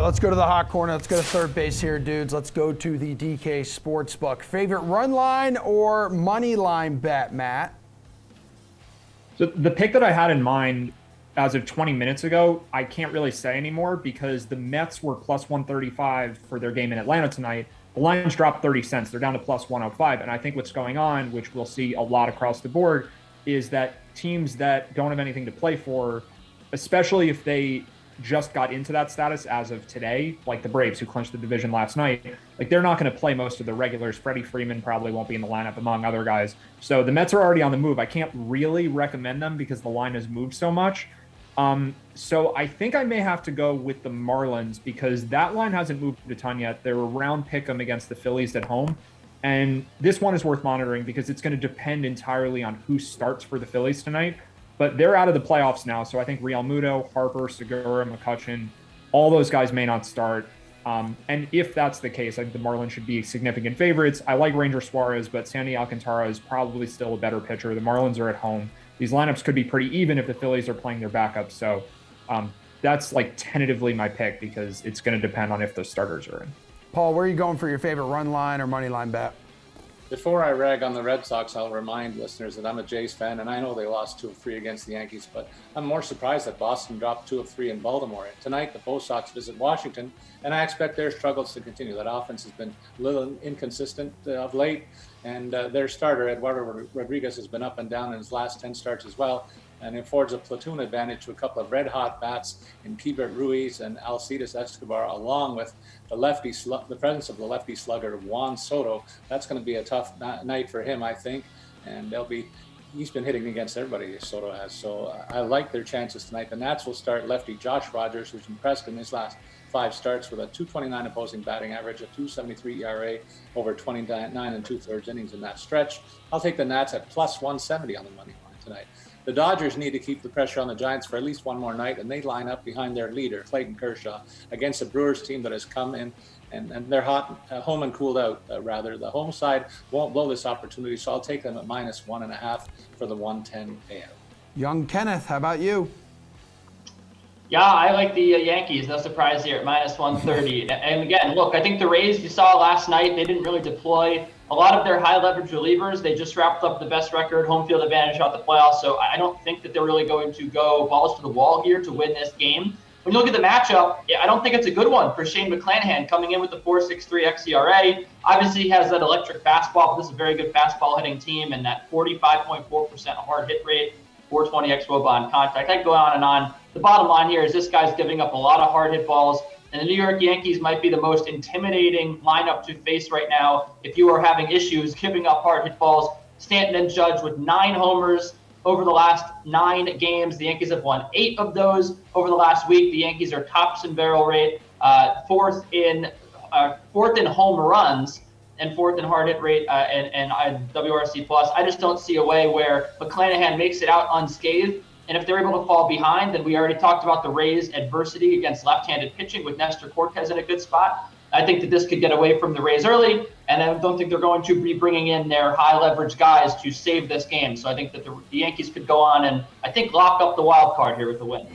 let's go to the hot corner. Let's go to third base here, dudes. Let's go to the DK Sportsbook. Favorite run line or money line bet, Matt? So the pick that I had in mind as of 20 minutes ago, I can't really say anymore because the Mets were plus 135 for their game in Atlanta tonight. The line's dropped 30 cents. They're down to plus 105. And I think what's going on, which we'll see a lot across the board, is that teams that don't have anything to play for, especially if they just got into that status as of today, like the Braves who clinched the division last night, like they're not going to play most of the regulars. Freddie Freeman probably won't be in the lineup among other guys. So the Mets are already on the move. I can't really recommend them because the line has moved so much. So I think I may have to go with the Marlins because that line hasn't moved a ton yet. They're around pick 'em against the Phillies at home. And this one is worth monitoring because it's going to depend entirely on who starts for the Phillies tonight. But they're out of the playoffs now, so I think Real Muto, Harper, Segura, McCutchen, all those guys may not start. And if that's the case, I think the Marlins should be significant favorites. I like Ranger Suarez, but Sandy Alcantara is probably still a better pitcher. The Marlins are at home. These lineups could be pretty even if the Phillies are playing their backups. So that's like tentatively my pick because it's going to depend on if those starters are in. Paul, where are you going for your favorite run line or money line bet? Before I rag on the Red Sox, I'll remind listeners that I'm a Jays fan, and I know they lost 2 of 3 against the Yankees, but I'm more surprised that Boston dropped 2 of 3 in Baltimore. And tonight, the Bo Sox visit Washington, and I expect their struggles to continue. That offense has been a little inconsistent of late, and their starter, Eduardo Rodriguez, has been up and down in his last 10 starts as well, and affords a platoon advantage to a couple of red-hot bats in Keibert Ruiz and Alcides Escobar, along with the presence of the lefty slugger Juan Soto. That's going to be a tough night for him, I think, and he's been hitting against everybody, Soto has. So I like their chances tonight. The Nats will start lefty Josh Rogers, who's impressed in his last 5 starts with a .229 opposing batting average, a .273 ERA over 29 2/3 innings in that stretch. I'll take the Nats at plus 170 on the money line tonight. The Dodgers need to keep the pressure on the Giants for at least one more night, and they line up behind their leader, Clayton Kershaw, against a Brewers team that has come in and they're hot, home and cooled out, rather. The home side won't blow this opportunity, so I'll take them at minus 1.5 for the 110 payout. Young Kenneth, how about you? Yeah, I like the Yankees. No surprise here at minus 130. And again, look, I think the Rays, you saw last night, they didn't really deploy a lot of their high leverage relievers. They just wrapped up the best record, home field advantage out the playoffs. So I don't think that they're really going to go balls to the wall here to win this game. When you look at the matchup, I don't think it's a good one for Shane McClanahan coming in with the 4.63 xERA. Obviously, he has that electric fastball, but this is a very good fastball hitting team, and that 45.4% hard hit rate, 420 xWOBA on contact. I could go on and on. The bottom line here is this guy's giving up a lot of hard hit balls, and the New York Yankees might be the most intimidating lineup to face right now if you are having issues giving up hard hit balls. Stanton and Judge with 9 homers over the last 9 games. The Yankees have won 8 of those over the last week. The Yankees are tops in barrel rate, fourth in home runs, and 4th in hard hit rate and WRC+. I just don't see a way where McClanahan makes it out unscathed. And if they're able to fall behind, then we already talked about the Rays' adversity against left-handed pitching with Nestor Cortez in a good spot. I think that this could get away from the Rays early, and I don't think they're going to be bringing in their high-leverage guys to save this game. So I think that the Yankees could go on and, I think, lock up the wild card here with the win.